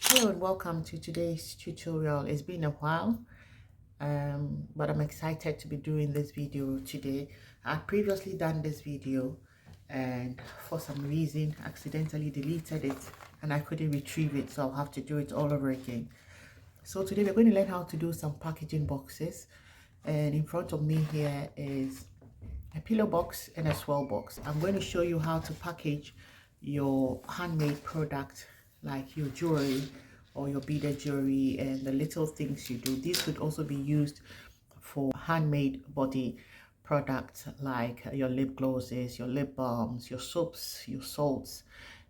Hello and welcome to today's tutorial. It's been a while, but I'm excited to be doing this video today. I've previously done this video and for some reason accidentally deleted it and I couldn't retrieve it, so I'll have to do it all over again. So today we're going to learn how to do some packaging boxes, and in front of me here is a pillow box and a swirl box. I'm going to show you how to package your handmade product like your jewelry or your beaded jewelry and the little things you do. These could also be used for handmade body products like your lip glosses, your lip balms, your soaps, your salts,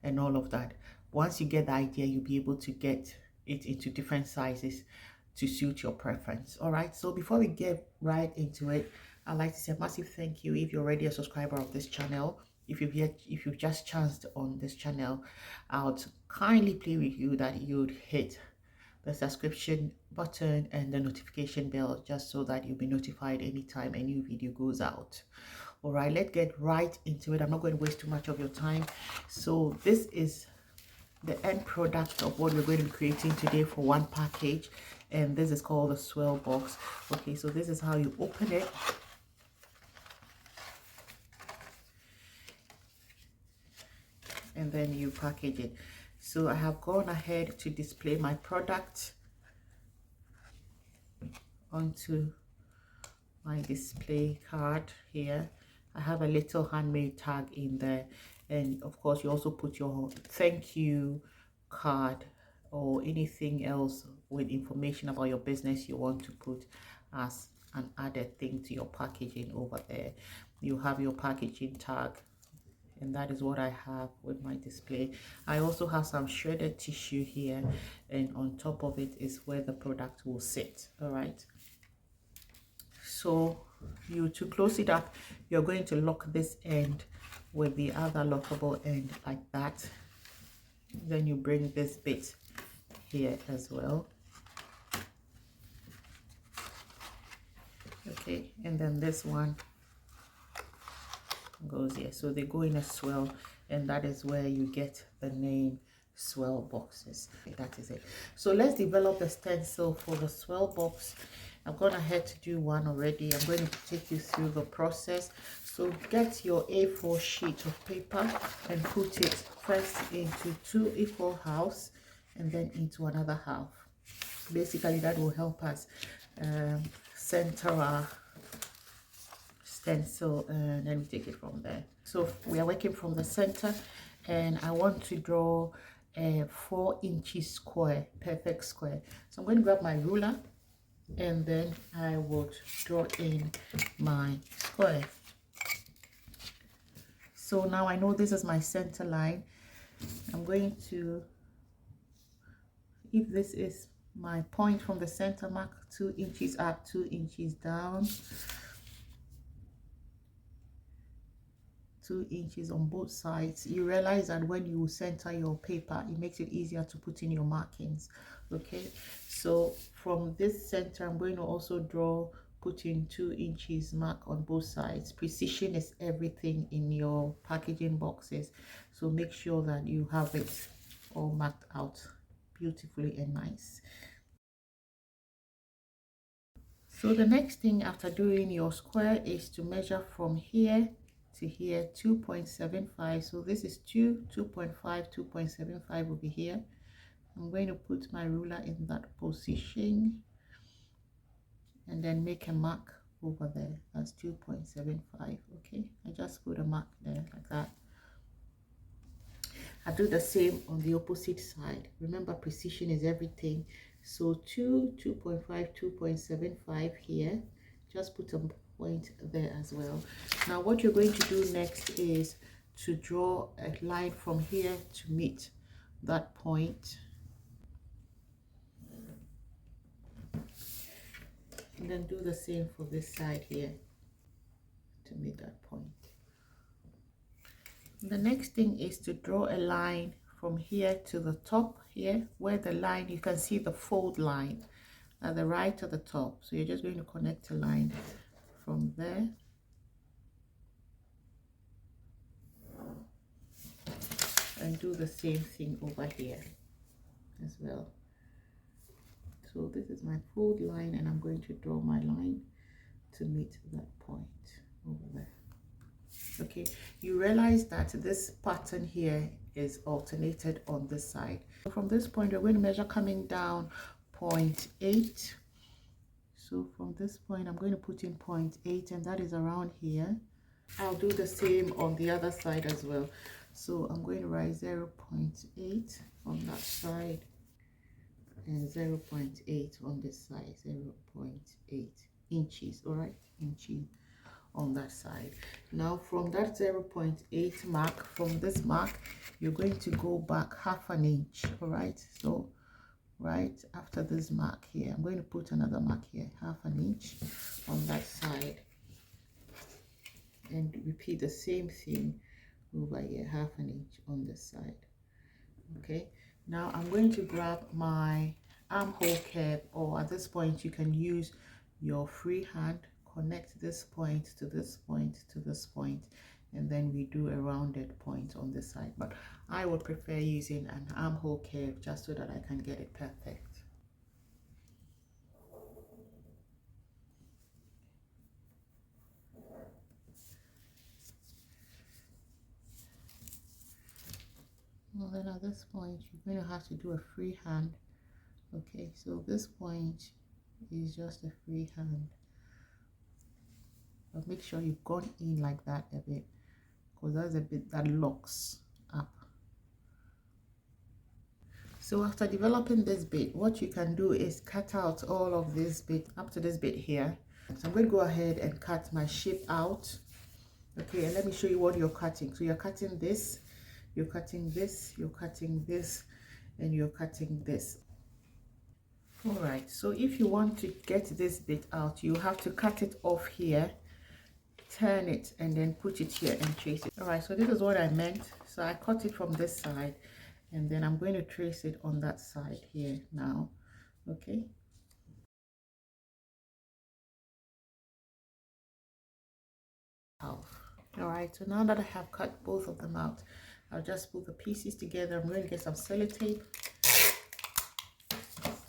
and all of that. Once you get the idea, you'll be able to get it into different sizes to suit your preference. All right, so before we get right into it, I'd like to say a massive thank you if you're already a subscriber of this channel. If you've just chanced on this channel, I would kindly plead with you that you'd hit the subscription button and the notification bell, just so that you'll be notified anytime a new video goes out. All right, let's get right into it. I'm not going to waste too much of your time. So this is the end product of what we're going to be creating today for one package, and this is called the swirl box. Okay, so this is how you open it. And then you package it. So I have gone ahead to display my product onto my display card here. I have a little handmade tag in there, and of course you also put your thank you card or anything else with information about your business you want to put as an added thing to your packaging over there. You have your packaging tag, and that is what I have with my display. I also have some shredded tissue here, and on top of it is where the product will sit. All right, so to close it up, you're going to lock this end with the other lockable end like that. Then you bring this bit here as well. Okay, and then this one goes here, so they go in a swirl, and that is where you get the name swirl boxes. That is it. So let's develop a stencil for the swirl box. I've gone ahead to do one already. I'm going to take you through the process. So get your A4 sheet of paper and put it first into 2 equal halves and then into another half. Basically that will help us center our stencil, and then we take it from there. So we are working from the center, and I want to draw a 4 inches square, perfect square. So I'm going to grab my ruler, and then I would draw in my square. So now I know this is my center line. I'm going to, if this is my point from the center, mark 2 inches up, 2 inches down, 2 inches on both sides. You realize that when you center your paper, it makes it easier to put in your markings. Okay, so from this center, I'm going to also draw, put in 2 inches mark on both sides. Precision is everything in your packaging boxes, so make sure that you have it all marked out beautifully and nice. So the next thing after doing your square is to measure from here to here 2.75. so this is 2.5, 2.75 will be here. I'm going to put my ruler in that position and then make a mark over there. That's 2.75. okay, I just put a mark there like that. I do the same on the opposite side. Remember, precision is everything. So 2.5, 2.75 here. Just put a point there as well. Now what you're going to do next is to draw a line from here to meet that point, and then do the same for this side here to meet that point. The next thing is to draw a line from here to the top here, where the line, you can see the fold line at the right of the top. So you're just going to connect a line from there and do the same thing over here. as well. So this is my fold line, and I'm going to draw my line to meet that point over there. Okay, you realize that this pattern here is alternated on this side. From this point, we're going to measure coming down 0.8. So from this point, I'm going to put in 0.8, and that is around here. I'll do the same on the other side as well. So I'm going to write 0.8 on that side and 0.8 on this side, 0.8 inches, all right, inches on that side. Now from that 0.8 mark, from this mark, you're going to go back half an inch, all right? So right after this mark here, I'm going to put another mark here, half an inch on that side, and repeat the same thing over here, half an inch on this side. Okay, now I'm going to grab my armhole curve, or at this point you can use your free hand. Connect this point to this point to this point, and then we do a rounded point on this side, but I would prefer using an armhole curve just so that I can get it perfect. Well, then at this point you're going to have to do a free hand. Okay, so this point is just a free hand, but make sure you've gone in like that a bit, because that's a bit that locks up. So after developing this bit, what you can do is cut out all of this bit up to this bit here. So I'm going to go ahead and cut my shape out. Okay, and let me show you what you're cutting. So you're cutting this, you're cutting this, you're cutting this, and you're cutting this. All right, so if you want to get this bit out, you have to cut it off here, turn it, and then put it here and trace it. All right, so this is what I meant. So I cut it from this side, and then I'm going to trace it on that side here now. Okay, all right, so now that I have cut both of them out, I'll just put the pieces together. I'm going to get some sellotape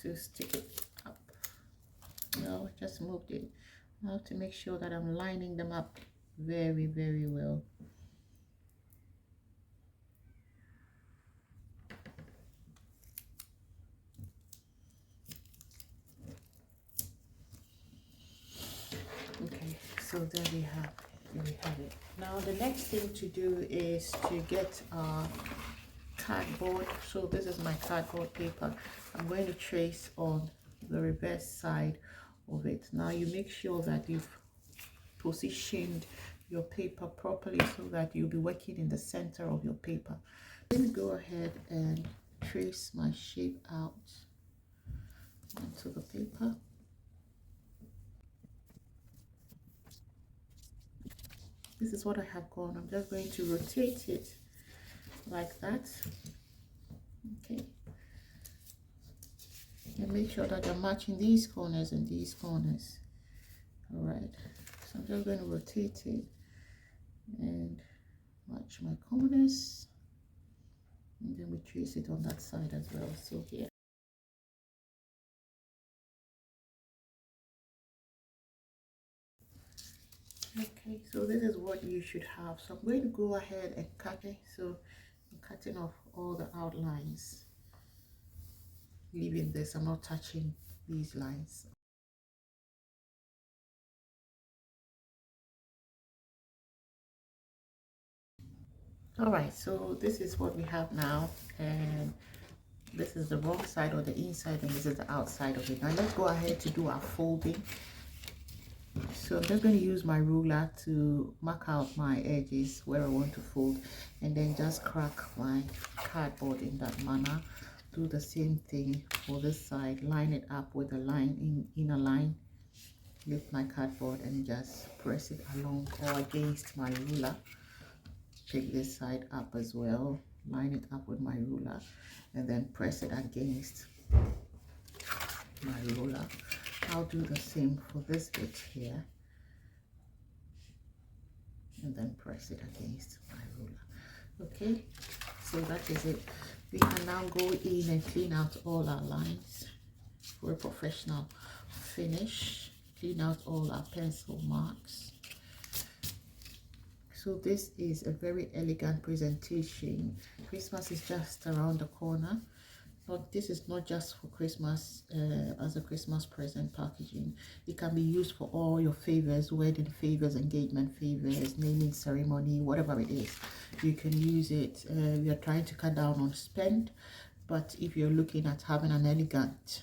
to stick it up. No, just moved it. I have to make sure that I'm lining them up very, very well. Okay, so there we have it. Now the next thing to do is to get our cardboard. So this is my cardboard paper. I'm going to trace on the reverse side of it. Now you make sure that you've positioned your paper properly so that you'll be working in the center of your paper. Let me go ahead and trace my shape out onto the paper. This is what I have gone. I'm just going to rotate it like that. Okay, and make sure that you're matching these corners and these corners. All right, so I'm just going to rotate it and match my corners, and then we trace it on that side as well. So here. Okay, so this is what you should have. So I'm going to go ahead and cut it. So I'm cutting off all the outlines, leaving this. I'm not touching these lines. All right, so this is what we have now, and this is the wrong side or the inside, and this is the outside of it. Now let's go ahead to do our folding. So I'm just going to use my ruler to mark out my edges where I want to fold, and then just crack my cardboard in that manner. Do the same thing for this side, line it up with a line, inner line, lift my cardboard and just press it along or against my ruler. Take this side up as well, line it up with my ruler, and then press it against my ruler. I'll do the same for this bit here, and then press it against my ruler. Okay, so that is it. We can now go in and clean out all our lines for a professional finish. Clean out all our pencil marks. So this is a very elegant presentation. Christmas is just around the corner. This is not just for Christmas as a Christmas present packaging. It can be used for all your favors, wedding favors, engagement favors, naming ceremony, whatever it is. You can use it. We are trying to cut down on spend, but if you're looking at having an elegant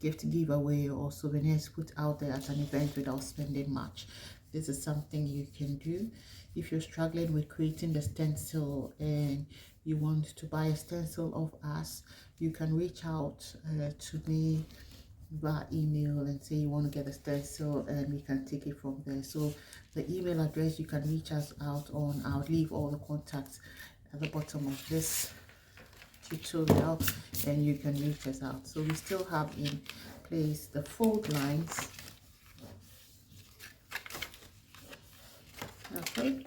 gift giveaway or souvenirs put out there at an event without spending much, this is something you can do. If you're struggling with creating the stencil and you want to buy a stencil of us, you can reach out to me via email and say you want to get a stencil, and we can take it from there. So the email address you can reach us out on, I'll leave all the contacts at the bottom of this tutorial, and you can reach us out. So we still have in place the fold lines. Okay,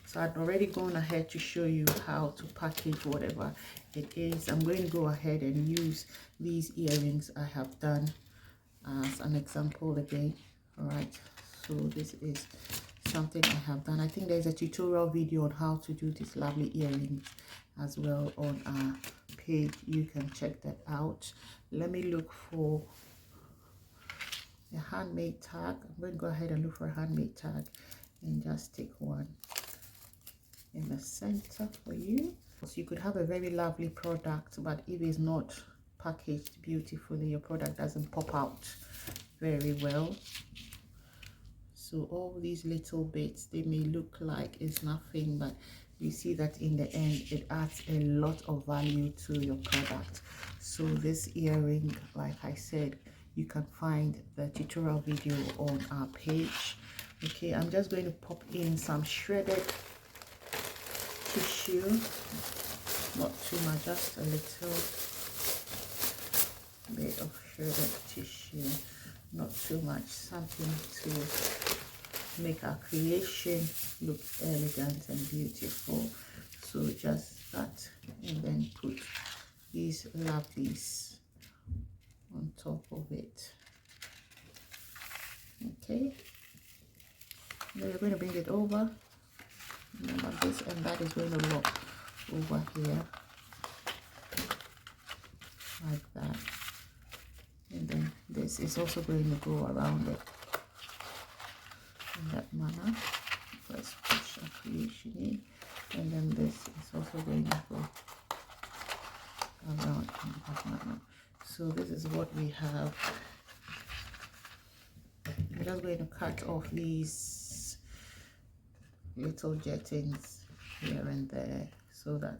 so I've already gone ahead to show you how to package whatever it is. I'm going to go ahead and use these earrings I have done as an example again. All right, so this is something I have done. I think there's a tutorial video on how to do these lovely earrings as well on our page. You can check that out. Let me look for a handmade tag. I'm going to go ahead and look for a handmade tag and just take one in the center for you. So you could have a very lovely product, but if it's not packaged beautifully, your product doesn't pop out very well. So all these little bits, they may look like it's nothing, but you see that in the end it adds a lot of value to your product. So this earring, like I said, you can find the tutorial video on our page. Okay, I'm just going to pop in some shredded tissue, not too much, just a little bit of shredded tissue, not too much, something to make our creation look elegant and beautiful. So just that, and then put these lovelies on top of it. Okay, now you're going to bring it over. Remember, this and that is going to lock over here like that, and then this is also going to go around it in that manner. Let's push our creation in, and then this is also going to go around in that manner. So this is what we have. I'm just going to cut off these little jettings here and there so that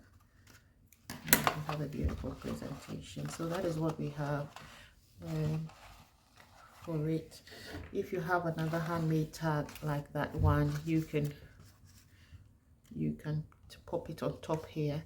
we have a beautiful presentation. So that is what we have for it. If you have another handmade tag like that one, you can pop it on top here,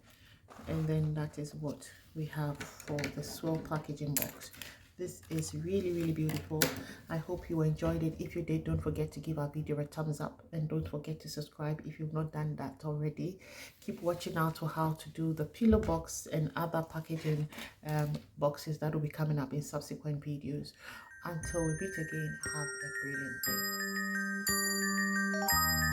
and then that is what we have for the Swirl Packaging Box. This is really beautiful. I hope you enjoyed it. If you did, don't forget to give our video a thumbs up, and don't forget to subscribe if you've not done that already. Keep watching out for how to do the pillow box and other packaging boxes that will be coming up in subsequent videos. Until we meet again, have a brilliant day.